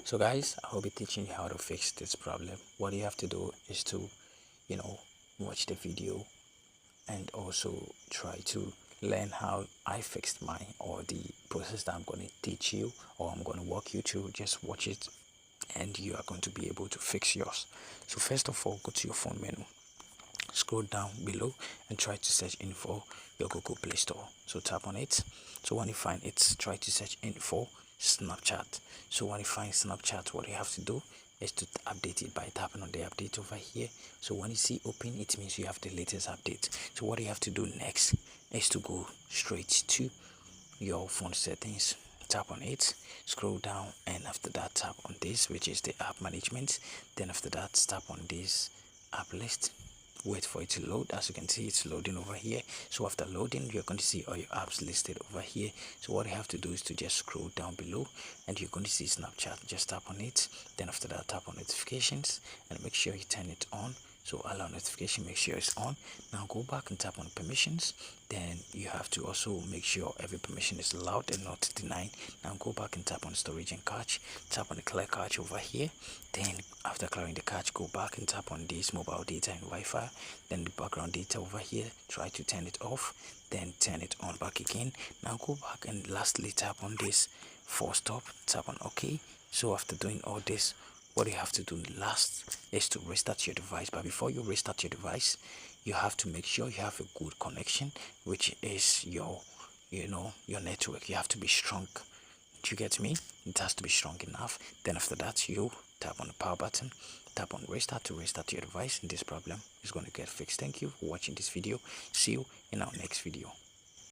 So guys, I will be teaching you how to fix this problem. What you have to do is to, watch the video and also try to learn how I fixed mine, or the process that I'm going to teach you or I'm going to walk you through. Just watch it and you are going to be able to fix yours. So first of all, go to your phone menu, scroll down below and try to search in for your Google Play Store. So tap on it. So when you find it, try to search in for Snapchat. So when you find Snapchat, what you have to do is to update it by tapping on the update over here. So when you see open, it means you have the latest update. So what you have to do next is to go straight to your phone settings, tap on it, scroll down, and after that tap on this, which is the app management. Then after that tap on this app list, wait for it to load. As you can see, it's loading over here. So after loading, you're going to see all your apps listed over here. So what you have to do is to just scroll down below and you're going to see Snapchat. Just tap on it. Then after that, tap on notifications and make sure you turn it on. So allow notification, make sure it's on. Now go back and tap on permissions. Then you have to also make sure every permission is allowed and not denied. Now go back and tap on storage and cache. Tap on the clear cache over here. Then after clearing the cache, go back and tap on this mobile data and Wi-Fi. Then the background data over here, try to turn it off, then turn it on back again. Now go back and lastly tap on this force stop, tap on OK. So after doing all this, what you have to do last is to restart your device. But before you restart your device, you have to make sure you have a good connection, which is your network. You have to be strong. Do you get me? It has to be strong enough. Then after that, you tap on the power button, tap on restart to restart your device, and this problem is going to get fixed. Thank you for watching this video. See you in our next video.